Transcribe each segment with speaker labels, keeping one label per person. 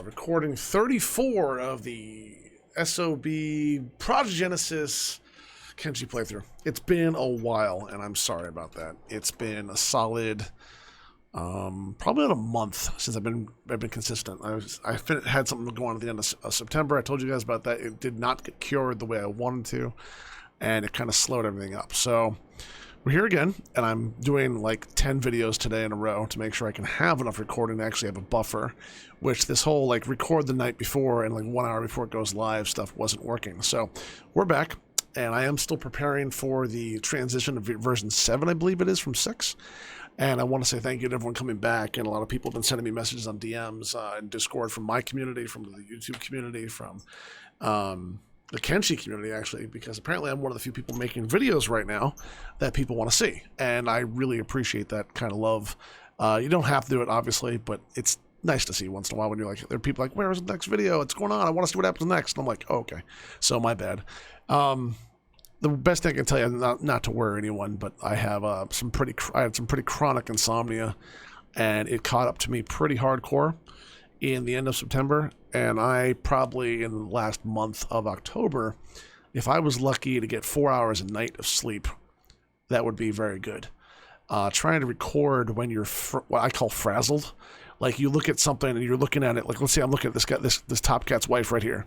Speaker 1: recording 34 of the SOB Project Genesis Kenshi playthrough. It's been a while, and I'm sorry about that. It's been a solid, probably about a month since I've been consistent. I had something go on at the end of September. I told you guys about that. It did not get cured the way I wanted to, and it kind of slowed everything up. So we're here again, and I'm doing like 10 videos today in a row to make sure I can have enough recording to actually have a buffer, which this whole like record the night before and like 1 hour before it goes live stuff wasn't working. So we're back, and I am still preparing for the transition of version 7, I believe it is, from 6. And I want to say thank you to everyone coming back, and a lot of people have been sending me messages on DMs and Discord from my community, from the YouTube community, from the Kenshi community, actually, because apparently I'm one of the few people making videos right now that people want to see, and I really appreciate that kind of love. You don't have to do it, obviously, but it's nice to see once in a while when you're like, there are people like, where's the next video? What's going on? I want to see what happens next. And I'm like, oh, okay, so my bad. The best thing I can tell you, not to worry anyone, but I have I had some pretty chronic insomnia, and it caught up to me pretty hardcore in the end of September, and I probably in the last month of October, if I was lucky to get 4 hours a night of sleep, that would be very good. Trying to record when you're what I call frazzled, like you look at something and you're looking at it, like let's say I'm looking at this guy, this Top Cat's wife right here.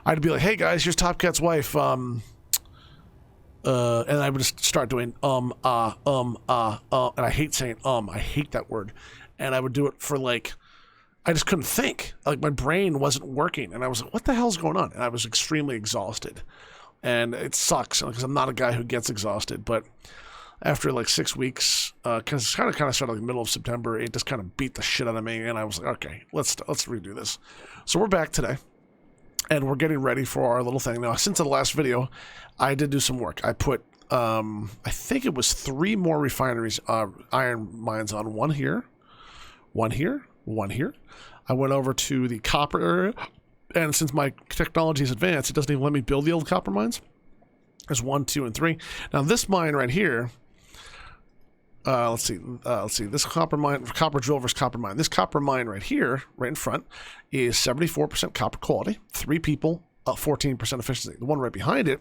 Speaker 1: I'd be like, hey guys, here's Top Cat's wife, and I would just start doing and I hate saying I hate that word, and I would do it for like, I just couldn't think. Like my brain wasn't working, and I was like, what the hell's going on? And I was extremely exhausted, and it sucks because I'm not a guy who gets exhausted, but after like 6 weeks, because it's kind of started like the middle of September, it just kind of beat the shit out of me, and I was like, okay, let's redo this. So we're back today, and we're getting ready for our little thing. Now, since the last video, I did do some work. I put, I think it was 3 more refineries, iron mines on, one here, one here, one here. I went over to the copper area, and since my technology is advanced, it doesn't even let me build the old copper mines. There's 1, 2, and 3. Now this mine right here, let's see, this copper mine, copper drill versus copper mine. This copper mine right here, right in front, is 74% copper quality, 3 people, 14% efficiency. The one right behind it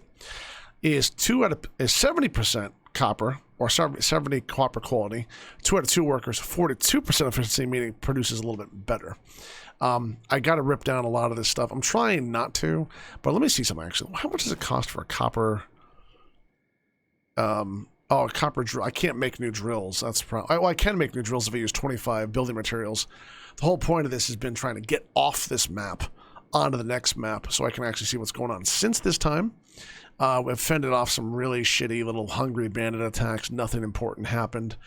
Speaker 1: is 70% copper, or 70 copper quality, 2 out of 2 workers, 42% efficiency, meaning it produces a little bit better. I got to rip down a lot of this stuff. I'm trying not to, but let me see something actually. How much does it cost for a copper? A copper drill. I can't make new drills. That's well, I can make new drills if I use 25 building materials. The whole point of this has been trying to get off this map onto the next map so I can actually see what's going on. Since this time, we've fended off some really shitty little hungry bandit attacks. Nothing important happened.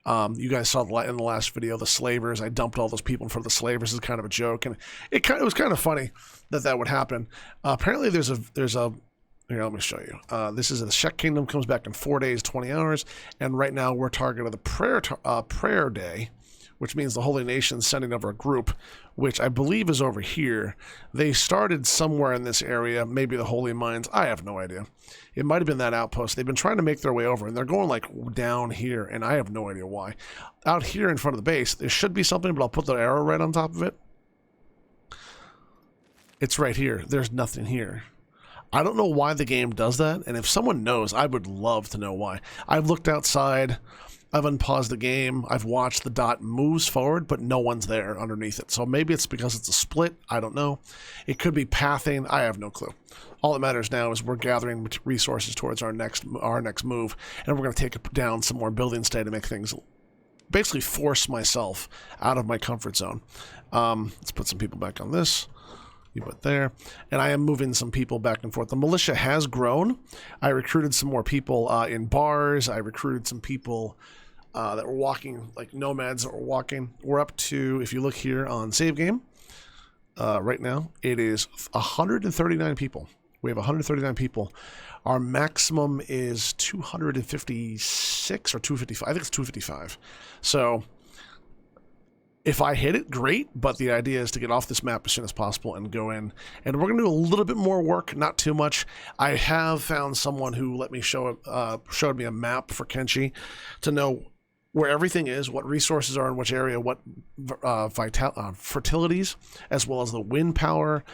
Speaker 1: You guys saw in the last video the slavers. I dumped all those people in front of the slavers as kind of a joke, and it was kind of funny that would happen. Apparently, there's a here. Let me show you. This is the Shek Kingdom comes back in 4 days, 20 hours, and right now we're targeting the prayer day, which means the Holy Nation's sending over a group, which I believe is over here. They started somewhere in this area, maybe the Holy Mines. I have no idea. It might have been that outpost. They've been trying to make their way over, and they're going like down here, and I have no idea why. Out here in front of the base, there should be something, but I'll put the arrow right on top of it. It's right here. There's nothing here. I don't know why the game does that, and if someone knows, I would love to know why. I've looked outside. I've unpaused the game. I've watched the dot moves forward, but no one's there underneath it. So maybe it's because it's a split. I don't know. It could be pathing. I have no clue. All that matters now is we're gathering resources towards our next move, and we're going to take down some more buildings today to make things, basically force myself out of my comfort zone. Let's put some people back on this. You put there, and I am moving some people back and forth. The militia has grown. I recruited some more people in bars. I recruited some people that were walking, like nomads that were walking. We're up to, if you look here on save game, right now, it is 139 people. We have 139 people. Our maximum is 256 or 255. I think it's 255. So if I hit it, great, but the idea is to get off this map as soon as possible and go in. And we're going to do a little bit more work, not too much. I have found someone who let me showed me a map for Kenshi to know where everything is, what resources are in which area, what fertilities, as well as the wind power,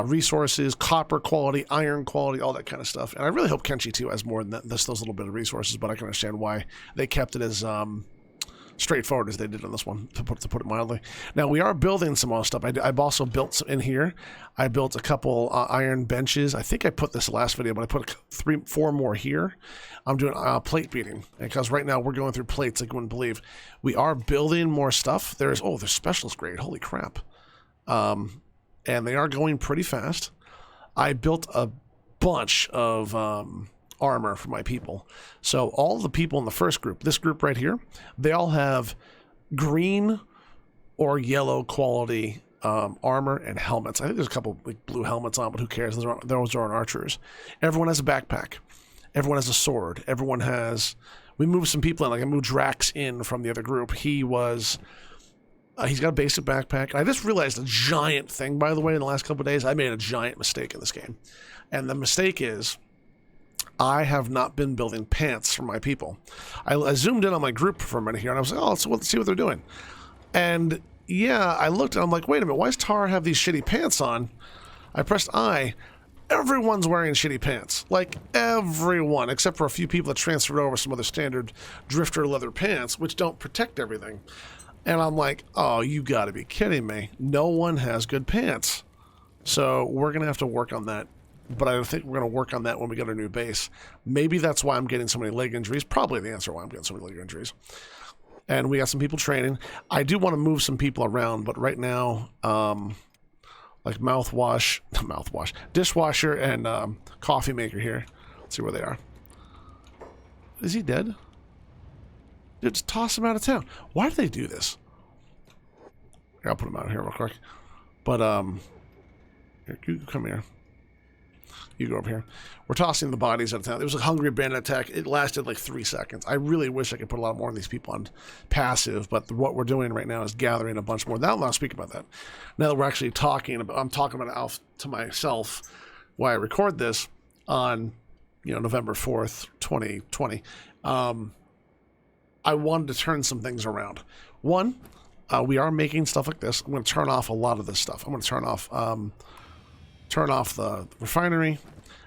Speaker 1: resources, copper quality, iron quality, all that kind of stuff. And I really hope Kenshi 2 has more than those little bit of resources, but I can understand why they kept it as straightforward as they did on this one, to put it mildly. Now, we are building some more stuff. I've also built some in here. I built a couple iron benches. I think I put this last video, but I put 4 more here. I'm doing plate beating, because right now we're going through plates like you wouldn't believe. We are building more stuff. There's specialist grade. Holy crap. And they are going pretty fast. I built a bunch of armor for my people. So all the people in the first group, this group right here, they all have green or yellow quality armor and helmets. I think there's a couple like blue helmets on, but who cares? Those are on archers. Everyone has a backpack. Everyone has a sword. Everyone has... We moved some people in. Like I moved Drax in from the other group. He's got a basic backpack. I just realized a giant thing, by the way, in the last couple of days. I made a giant mistake in this game. And the mistake is I have not been building pants for my people. I zoomed in on my group for a minute here, and I was like, let's see what they're doing. And yeah, I looked, and I'm like, wait a minute, why does Tar have these shitty pants on? I pressed I. Everyone's wearing shitty pants. Like, everyone, except for a few people that transferred over some other standard drifter leather pants, which don't protect everything. And I'm like, oh, you gotta be kidding me. No one has good pants. So we're gonna have to work on that. But I think we're gonna work on that when we get our new base. Maybe that's why I'm getting so many leg injuries. Probably the answer why I'm getting so many leg injuries. And we got some people training. I do want to move some people around, but right now, like dishwasher and coffee maker here. Let's see where they are. Is he dead? Dude, just toss him out of town. Why do they do this? I'll put him out here real quick. But, here, you come here. You go over here. We're tossing the bodies out of town. There was a hungry bandit attack. It lasted like 3 seconds. I really wish I could put a lot more of these people on passive, but what we're doing right now is gathering a bunch more. Now I'll speak about that. Now that we're actually talking about, I'm talking about it to myself while I record this on, November 4th, 2020. I wanted to turn some things around. One, we are making stuff like this. I'm going to turn off a lot of this stuff. I'm going to turn off the refinery.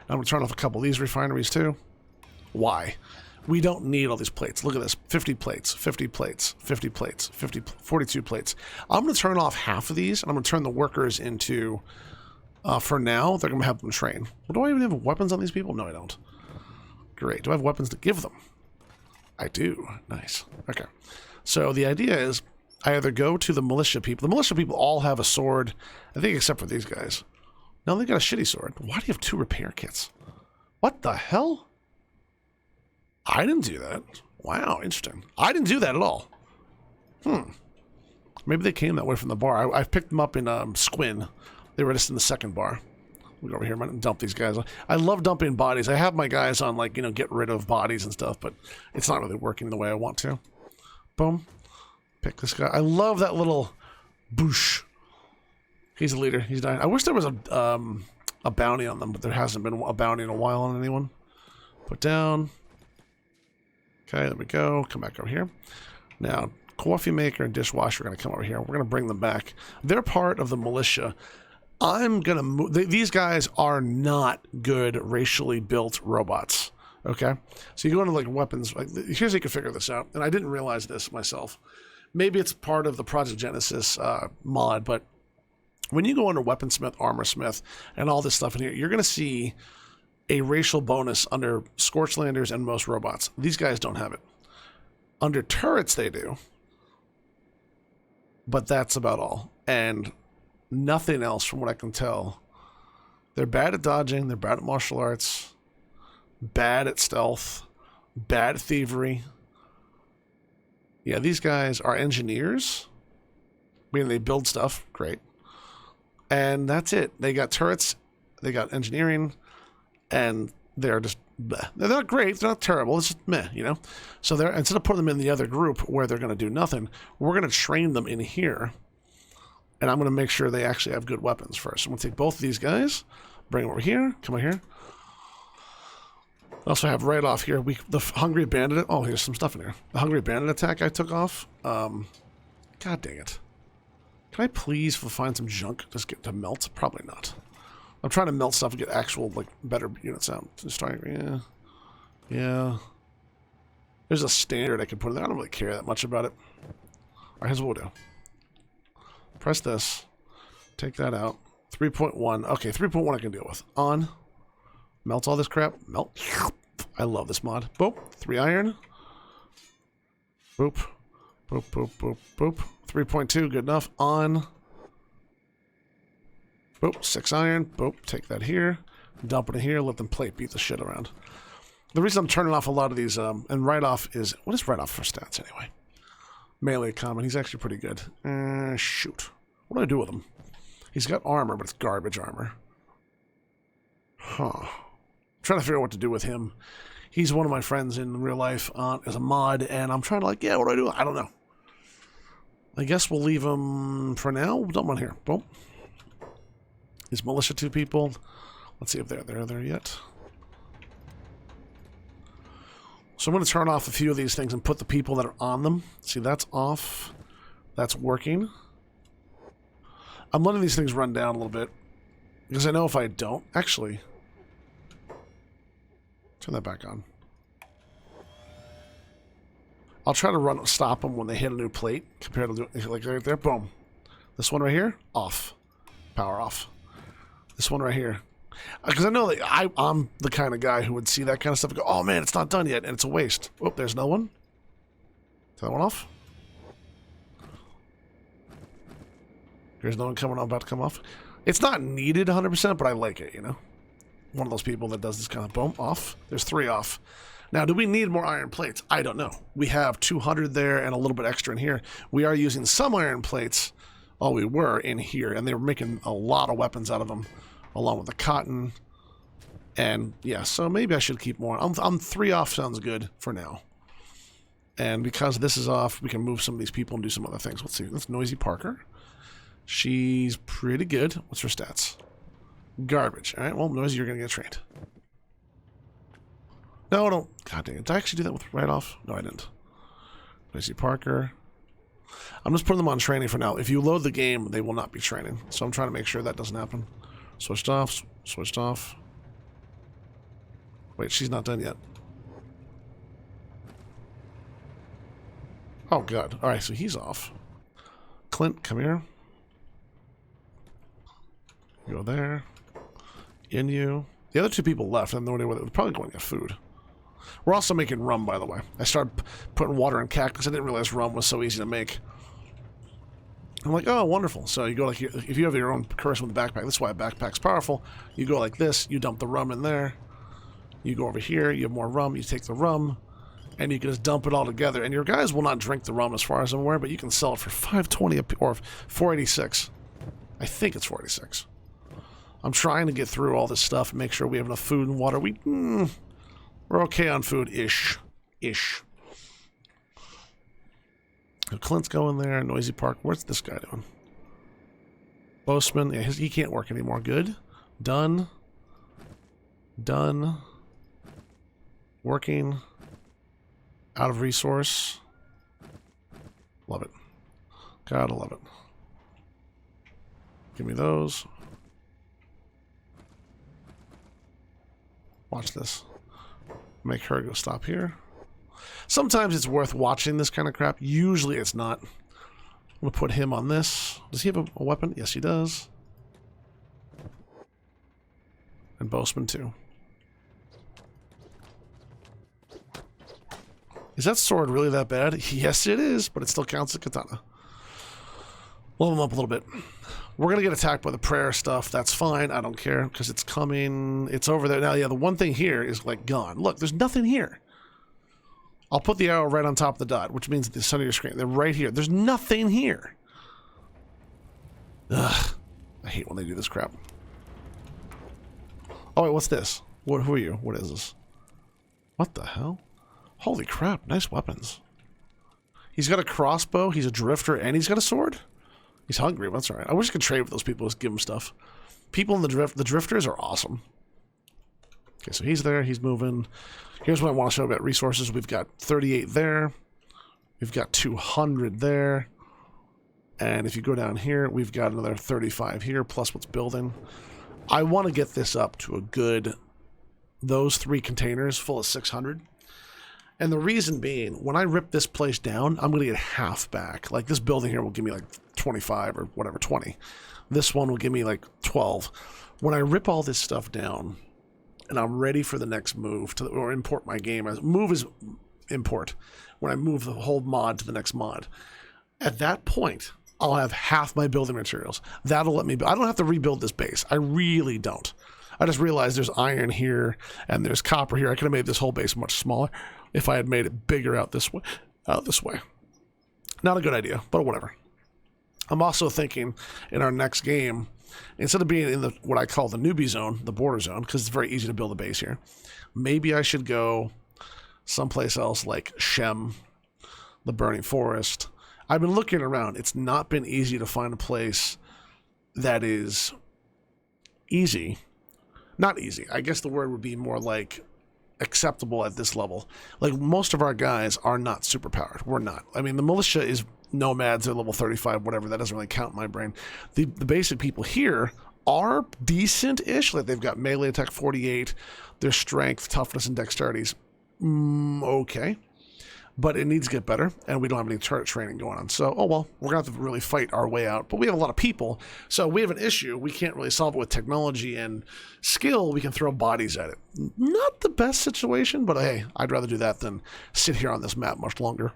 Speaker 1: I'm going to turn off a couple of these refineries too. Why? We don't need all these plates. Look at this. 50 plates, 50 plates, 50 plates, 42 plates. I'm going to turn off half of these, and I'm going to turn the workers into, for now, they're going to have them train. Well, do I even have weapons on these people? No, I don't. Great. Do I have weapons to give them? I do. Nice. Okay. So the idea is I either go to the militia people. The militia people all have a sword, I think except for these guys. No, they got a shitty sword. Why do you have 2 repair kits? What the hell? I didn't do that. Wow, interesting. I didn't do that at all. Maybe they came that way from the bar. I picked them up in Squin. They were just in the second bar. We'll go over here and dump these guys. I love dumping bodies. I have my guys on, like, get rid of bodies and stuff, but it's not really working the way I want to. Boom. Pick this guy. I love that little boosh. He's a leader. He's dying. I wish there was a bounty on them, but there hasn't been a bounty in a while on anyone. Put down. Okay, there we go. Come back over here. Now, coffee maker and dishwasher are going to come over here. We're going to bring them back. They're part of the militia. I'm going to move. These guys are not good racially built robots. Okay? So you go into, like, weapons. Here's how you can figure this out. And I didn't realize this myself. Maybe it's part of the Project Genesis mod, but when you go under weaponsmith, armorsmith, and all this stuff in here, you're going to see a racial bonus under Scorchlanders and most robots. These guys don't have it. Under turrets, they do. But that's about all. And nothing else from what I can tell. They're bad at dodging. They're bad at martial arts. Bad at stealth. Bad at thievery. Yeah, these guys are engineers. Meaning they build stuff. Great. And that's it. They got turrets, they got engineering, and they're just bleh. They're not great, they're not terrible, it's just meh, So they're, instead of putting them in the other group where they're going to do nothing, we're going to train them in here, and I'm going to make sure they actually have good weapons first. I'm going to take both of these guys, bring them over here, come over here. I also have right off here, the Hungry Bandit. Oh, here's some stuff in here. The Hungry Bandit attack I took off. God dang it. Can I please find some junk just get to melt? Probably not. I'm trying to melt stuff and get actual, like, better units out. Just trying, yeah. There's a standard I can put in there. I don't really care that much about it. Alright, here's what we'll do. Press this. Take that out. 3.1. Okay, 3.1 I can deal with. On. Melt all this crap. Melt. I love this mod. Boop. 3 iron. Boop. Boop, boop, boop, boop. 3.2, good enough. On. Boop. 6 iron. Boop. Take that here. Dump it in here. Let them plate beat the shit around. The reason I'm turning off a lot of these, and right off is... What is right off for stats, anyway? Melee combat. He's actually pretty good. Shoot. What do I do with him? He's got armor, but it's garbage armor. Huh. I'm trying to figure out what to do with him. He's one of my friends in real life as a mod, and I'm trying to what do I do? I don't know. I guess we'll leave him for now. Dump him on here. Boom. These militia 2 people. Let's see if they're there yet. So I'm going to turn off a few of these things and put the people that are on them. See, that's off. That's working. I'm letting these things run down a little bit. Because I know if I don't... Actually... Turn that back on. I'll try to stop them when they hit a new plate. Compared to, like, right there. Boom. This one right here, off. Power off. This one right here. Because I know that I'm the kind of guy who would see that kind of stuff and go, oh man, it's not done yet, and it's a waste. Oh, there's no one. Turn that one off. There's no one about to come off. It's not needed 100%, but I like it, you know? One of those people that does this kind of boom, off. There's 3 off. Now, do we need more iron plates? I don't know. We have 200 there and a little bit extra in here. We are using some iron plates. Oh, we were in here, and they were making a lot of weapons out of them, along with the cotton. And, yeah, so maybe I should keep more. I'm 3 off sounds good for now. And because this is off, we can move some of these people and do some other things. Let's see. That's Noisy Parker. She's pretty good. What's her stats? Garbage. All right, well, Noisy, you're going to get trained. No, don't. God dang it. Did I actually do that with right off? No, I didn't. Noisy Parker. I'm just putting them on training for now. If you load the game, they will not be training. So I'm trying to make sure that doesn't happen. Switched off. Switched off. Wait, she's not done yet. Oh, God. All right, so he's off. Clint, come here. Go there. In you. The other 2 people left. I have no idea where they're probably going to get food. We're also making rum, by the way. I started putting water in cactus. I didn't realize rum was so easy to make. I'm like, oh, wonderful. So you go like, if you have your own curse with the backpack, that's why a backpack's powerful. You go like this, you dump the rum in there. You go over here, you have more rum, you take the rum, and you can just dump it all together. And your guys will not drink the rum as far as I'm aware, but you can sell it for $5.20 or $4.86. I think it's $4.86. I'm trying to get through all this stuff and make sure we have enough food and water. We're okay on food-ish. Clint's going there. Noisy Park. What's this guy doing? Boastman. Yeah, he can't work anymore. Good. Done. Done. Working. Out of resource. Love it. Gotta love it. Give me those. Watch this. Make her go stop here. Sometimes it's worth watching this kind of crap. Usually it's not. I'm going to put him on this. Does he have a weapon? Yes, he does. And Boastman too. Is that sword really that bad? Yes, it is, but it still counts as katana. Level him up a little bit. We're going to get attacked by the prayer stuff. That's fine. I don't care because it's coming. It's over there. Now, yeah, the one thing here is like gone. Look, there's nothing here. I'll put the arrow right on top of the dot, which means at the center of your screen. They're right here. There's nothing here. Ugh. I hate when they do this crap. Oh, wait, what's this? Who are you? What is this? What the hell? Holy crap. Nice weapons. He's got a crossbow. He's a drifter, and he's got a sword? He's hungry, but that's alright. I wish I could trade with those people, just give them stuff. People in the drifters are awesome. Okay, so he's there. He's moving. Here's what I want to show about resources. We've got 38 there. We've got 200 there. And if you go down here, we've got another 35 here, plus what's building. I want to get this up to a good, those 3 containers full of 600. And the reason being, when I rip this place down, I'm going to get half back. Like, this building here will give me like 25 or whatever, 20. This one will give me like 12. When I rip all this stuff down, and I'm ready for the next move, or import my game. Move is import. When I move the whole mod to the next mod. At that point, I'll have half my building materials. That'll let me... I don't have to rebuild this base. I really don't. I just realized there's iron here, and there's copper here. I could have made this whole base much smaller if I had made it bigger out this way. Not a good idea, but whatever. I'm also thinking in our next game, instead of being in the what I call the newbie zone, the border zone, because it's very easy to build a base here, maybe I should go someplace else like Shem, the Burning Forest. I've been looking around. It's not been easy to find a place that is easy. Not easy. I guess the word would be more like acceptable at this level. Like, most of our guys are not super powered. We're not. I mean, the militia is nomads. They're level 35, whatever. That doesn't really count in my brain. The basic people here are decent-ish. Like, they've got melee attack 48. Their strength, toughness, and dexterity's okay. But it needs to get better, and we don't have any turret training going on. So, oh well, we're going to have to really fight our way out. But we have a lot of people, so we have an issue. We can't really solve it with technology and skill. We can throw bodies at it. Not the best situation, but hey, I'd rather do that than sit here on this map much longer.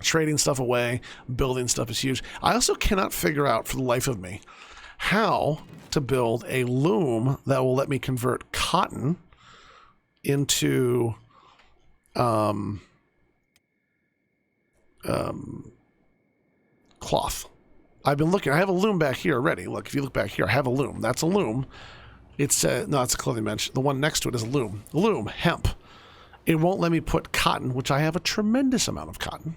Speaker 1: Trading stuff away, building stuff is huge. I also cannot figure out, for the life of me, how to build a loom that will let me convert cotton into... cloth. I've been looking. I have a loom back here already. Look, if you look back here, I have a loom. That's a loom. It's no, it's a clothing bench. The one next to it is a loom. Loom, hemp. It won't let me put cotton, which I have a tremendous amount of cotton.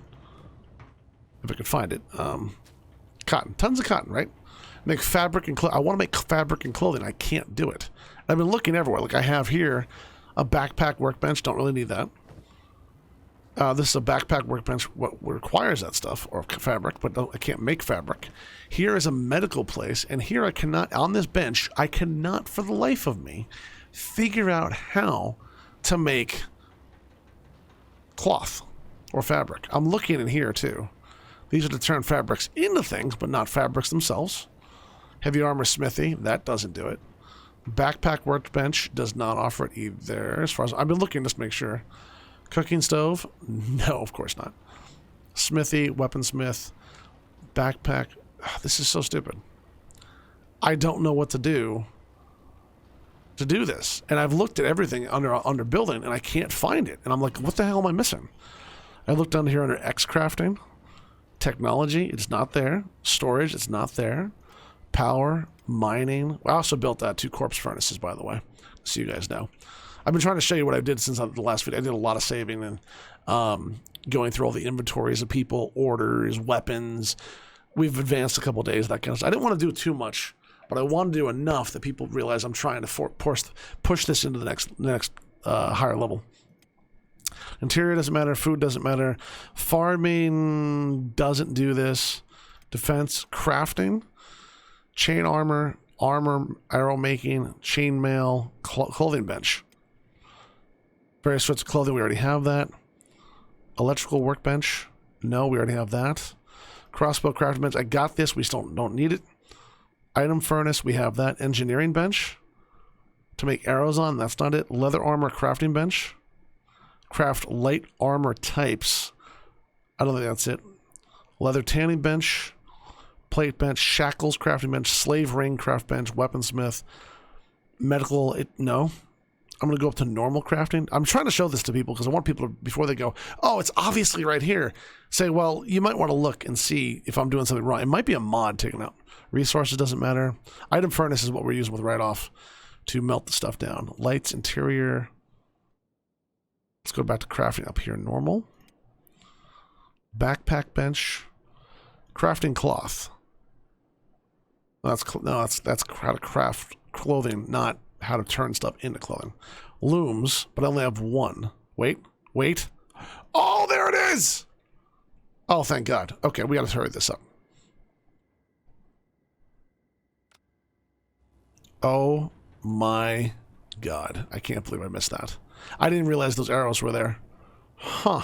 Speaker 1: If I could find it. Cotton. Tons of cotton, right? Make fabric and I want to make fabric and clothing. I can't do it. I've been looking everywhere. Like, I have here a backpack workbench. Don't really need that. This is a backpack workbench, what requires that stuff, or fabric, but I can't make fabric. Here is a medical place, and here I cannot, on this bench, I cannot for the life of me figure out how to make cloth or fabric. I'm looking in here too. These are to turn fabrics into things, but not fabrics themselves. Heavy armor smithy, that doesn't do it. Backpack workbench does not offer it either, as far as I've been looking just to make sure. Cooking stove? No, of course not. Smithy, weaponsmith, backpack. This is so stupid. I don't know what to do this. And I've looked at everything under building, and I can't find it. And I'm like, what the hell am I missing? I looked under here under X crafting. Technology, it's not there. Storage, it's not there. Power, mining. I also built 2 corpse furnaces, by the way, so you guys know. I've been trying to show you what I did since the last video. I did a lot of saving and going through all the inventories of people, orders, weapons. We've advanced a couple of days, that kind of stuff. I didn't want to do too much, but I wanted to do enough that people realize I'm trying to push this into the next higher level. Interior doesn't matter. Food doesn't matter. Farming doesn't do this. Defense, crafting, chain armor, arrow making, chainmail, clothing bench. Various sorts of clothing, we already have that. Electrical workbench, no, we already have that. Crossbow crafting bench, I got this, we still don't need it. Item furnace, we have that. Engineering bench to make arrows on, that's not it. Leather armor crafting bench. Craft light armor types, I don't think that's it. Leather tanning bench, plate bench, shackles crafting bench, slave ring craft bench, weaponsmith, medical, no. I'm going to go up to normal crafting. I'm trying to show this to people because I want people to, before they go, oh, it's obviously right here, say, well, you might want to look and see if I'm doing something wrong. It might be a mod taken out. Resources doesn't matter. Item furnace is what we're using with right off to melt the stuff down. Lights, interior. Let's go back to crafting up here. Normal. Backpack bench. Crafting cloth. That's how to craft clothing, not how to turn stuff into clothing. Looms, but I only have one. Wait. Oh, there it is! Oh, thank God. Okay, we gotta hurry this up. Oh my God. I can't believe I missed that. I didn't realize those arrows were there. Huh.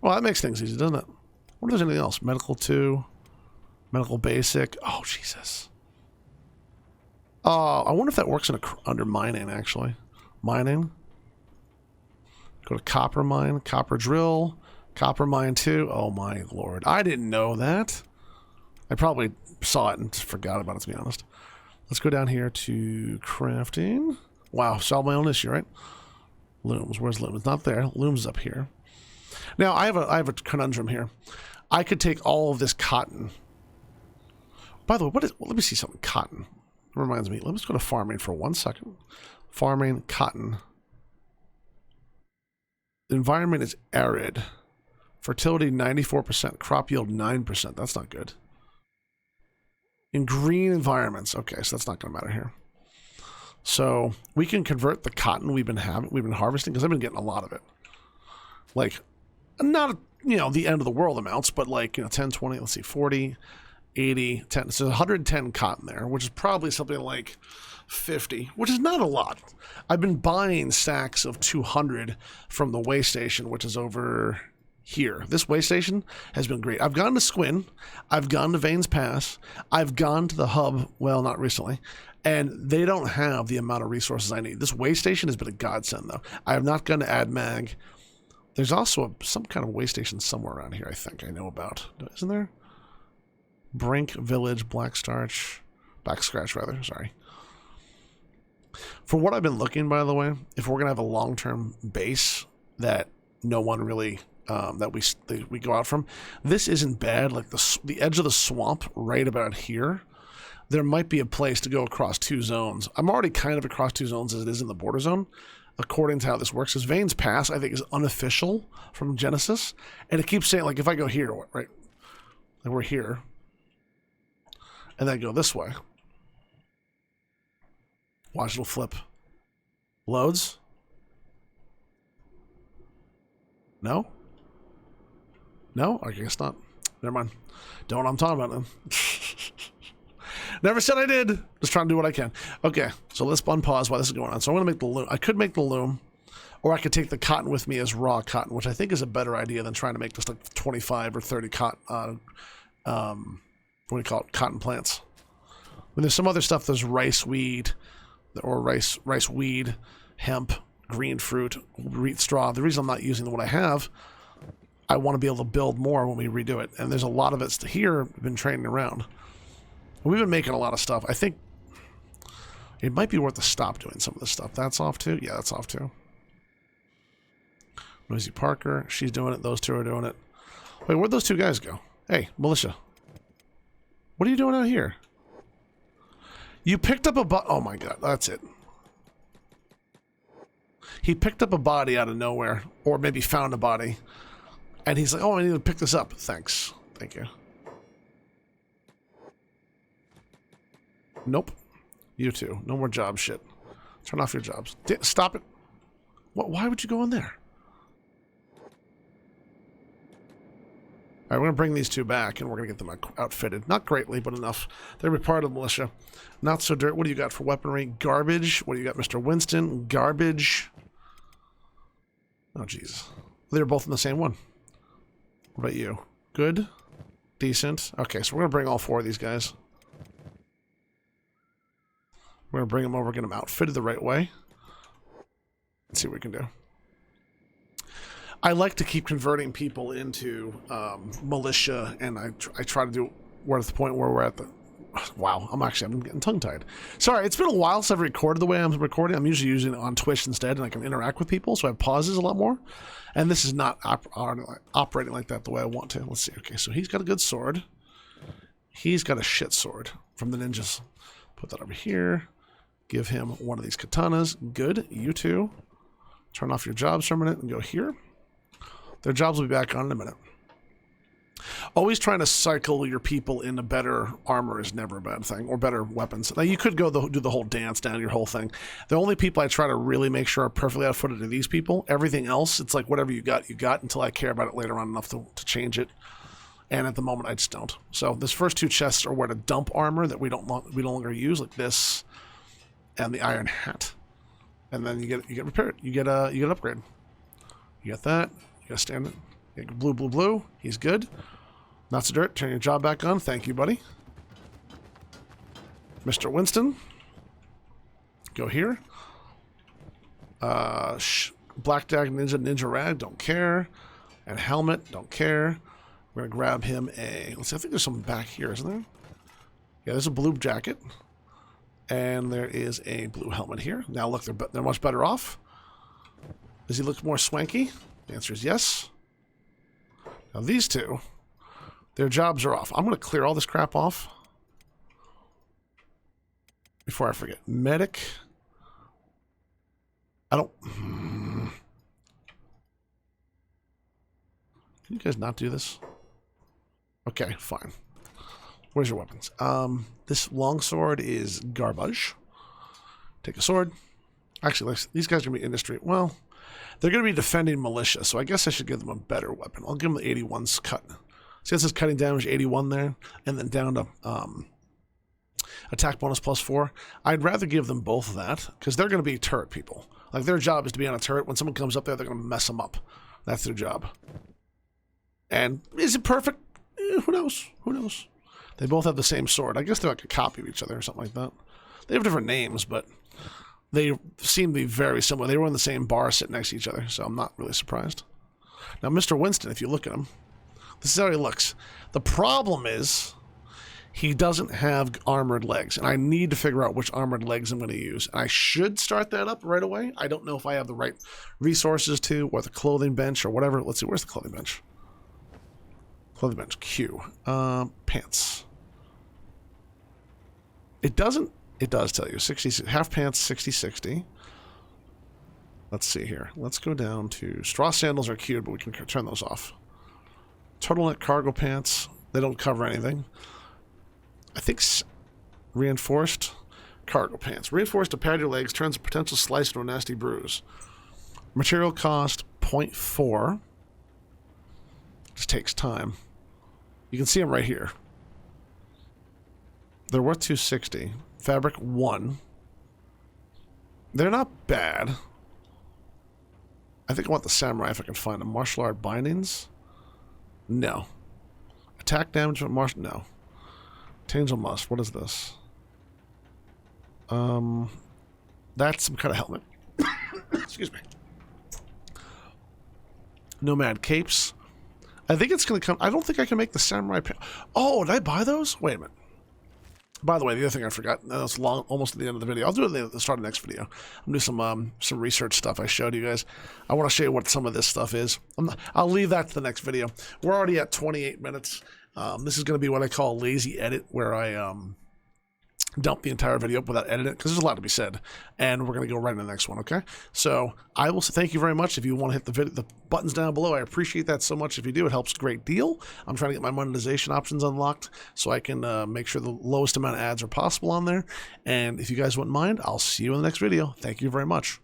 Speaker 1: Well, that makes things easy, doesn't it? I wonder if there's anything else. Medical 2. Medical basic. Oh, Jesus. I wonder if that works under mining, actually. Mining. Go to copper mine. Copper drill. Copper mine 2. Oh, my Lord. I didn't know that. I probably saw it and forgot about it, to be honest. Let's go down here to crafting. Wow, solve my own issue, right? Looms. Where's Looms? It's not there. Looms is up here. Now, I have a conundrum here. I could take all of this cotton. By the way, let me see something. Cotton. It reminds me. Let's go to farming for 1 second. Farming, cotton. The environment is arid. Fertility, 94%. Crop yield, 9%. That's not good. In green environments. Okay, so that's not going to matter here. So we can convert the cotton we've been harvesting, because I've been getting a lot of it. Like, not, the end of the world amounts, but like, 10, 20, let's see, 40, 80, 10. So 110 cotton there, which is probably something like 50, which is not a lot. I've been buying stacks of 200 from the way station, which is over here. This way station has been great. I've gone to Squin. I've gone to Vane's Pass. I've gone to the hub. Well, not recently. And they don't have the amount of resources I need. This way station has been a godsend, though. I have not gone to AdMag. There's also some kind of way station somewhere around here, I think I know about. Isn't there? Brink, Village, Black Scratch, rather. Sorry. For what I've been looking, by the way, if we're going to have a long-term base that no one really... that we go out from. This isn't bad. Like the edge of the swamp right about here, there might be a place to go across 2 zones. I'm already kind of across 2 zones as it is in the border zone, according to how this works. Because Vane's Pass, I think, is unofficial from Genesis. And it keeps saying, like, if I go here, right? Like, we're here. And then I go this way. Watch, it'll flip. Loads? No? No? I guess not. Never mind. Don't know what I'm talking about then. Never said I did. Just trying to do what I can. Okay, so let's unpause while this is going on. So I'm going to make the loom. I could make the loom, or I could take the cotton with me as raw cotton, which I think is a better idea than trying to make just like 25 or 30 cotton, what do you call it? Cotton plants. When there's some other stuff, there's rice weed, or rice weed, hemp, green fruit, wheat straw. The reason I'm not using what I have, I want to be able to build more when we redo it. And there's a lot of it here. We've been training around. We've been making a lot of stuff. I think it might be worth to stop doing some of this stuff. That's off too? Yeah, that's off too. Noisy Parker, she's doing it. Those two are doing it. Wait, where'd those 2 guys go? Hey, Militia. What are you doing out here? You picked up a oh my God, that's it. He picked up a body out of nowhere, or maybe found a body. And he's like, oh, I need to pick this up. Thanks. Thank you. Nope. You too. No more job shit. Turn off your jobs. Stop it. What? Why would you go in there? All right, we're going to bring these 2 back, and we're going to get them outfitted. Not greatly, but enough. They're part of the militia. Not so dirt. What do you got for weaponry? Garbage. What do you got, Mr. Winston? Garbage. Oh, Jesus. They're both in the same one. What about you? Good? Decent? Okay, so we're going to bring all 4 of these guys. We're going to bring them over, get them outfitted the right way. Let's see what we can do. I like to keep converting people into militia, and I try to do... We're at the point where we're at the... Wow, I'm getting tongue-tied. Sorry, it's been a while since I've recorded the way I'm recording. I'm usually using it on Twitch instead, and I can interact with people, so I have pauses a lot more. And this is not operating like that the way I want to. Let's see. Okay, so he's got a good sword. He's got a shit sword from the ninjas. Put that over here. Give him one of these katanas. Good. You too. Turn off your jobs for a minute and go here. Their jobs will be back on in a minute. always trying to cycle your people into better armor is never a bad thing, or better weapons. Now, you could go do the whole dance down your whole thing. The only people I try to really make sure are perfectly outfitted are these people. Everything else, it's like whatever you got until I care about it later on enough to change it. And at the moment, I just don't. So this first 2 chests are where to dump armor that we no longer use, like this and the iron hat. And then you get repaired. You get an upgrade. You get that. You got standard. You get blue, blue, blue. He's good. Not so dirt. Turn your job back on. Thank you, buddy. Mr. Winston. Go here. Black Dag Ninja Rag. Don't care. And helmet. Don't care. We're going to grab him a... Let's see. I think there's something back here, isn't there? Yeah, there's a blue jacket. And there is a blue helmet here. Now, look, they're much better off. Does he look more swanky? The answer is yes. Now, these two, their jobs are off. I'm going to clear all this crap off before I forget. Medic. I don't... Can you guys not do this? Okay, fine. Where's your weapons? This longsword is garbage. Take a sword. Actually, these guys are going to be industry. Well, they're going to be defending militia, so I guess I should give them a better weapon. I'll give them the 81's cut. See, this is cutting damage 81 there, and then down to attack bonus +4. I'd rather give them both of that, because they're going to be turret people. Like, their job is to be on a turret. When someone comes up there, they're going to mess them up. That's their job. And is it perfect? Who knows? Who knows? They both have the same sword. I guess they're like a copy of each other or something like that. They have different names, but they seem to be very similar. They were in the same bar sitting next to each other, so I'm not really surprised. Now, Mr. Winston, if you look at him, this is how he looks. The problem is he doesn't have armored legs, and I need to figure out which armored legs I'm going to use. And I should start that up right away. I don't know if I have the right resources to, or the clothing bench, or whatever. Let's see, where's the clothing bench? Clothing bench, Q. Pants. It does tell you. 60, half pants, 60-60. Let's see here. Let's go down to... Straw sandals are cute, but we can turn those off. Turtleneck cargo pants. They don't cover anything. I think reinforced cargo pants. Reinforced to pad your legs, turns a potential slice into a nasty bruise. Material cost 0.4. Just takes time. You can see them right here. They're worth 260. Fabric 1. They're not bad. I think I want the samurai if I can find them. Martial art bindings? No. Attack damage from martial... No. Tangel must. What is this? That's some kind of helmet. Excuse me. Nomad capes. I think it's going to come... I don't think I can make the samurai... Oh, did I buy those? Wait a minute. By the way, the other thing I forgot, that's long, almost at the end of the video. I'll do it at the start of the next video. I'm doing some research stuff I showed you guys. I want to show you what some of this stuff is. I'll leave that to the next video. We're already at 28 minutes. This is going to be what I call a lazy edit, where I dump the entire video up without editing, because there's a lot to be said. And we're going to go right into the next one, okay? So I will say thank you very much. If you want to hit the buttons down below, I appreciate that so much. If you do, it helps a great deal. I'm trying to get my monetization options unlocked so I can make sure the lowest amount of ads are possible on there. And if you guys wouldn't mind, I'll see you in the next video. Thank you very much.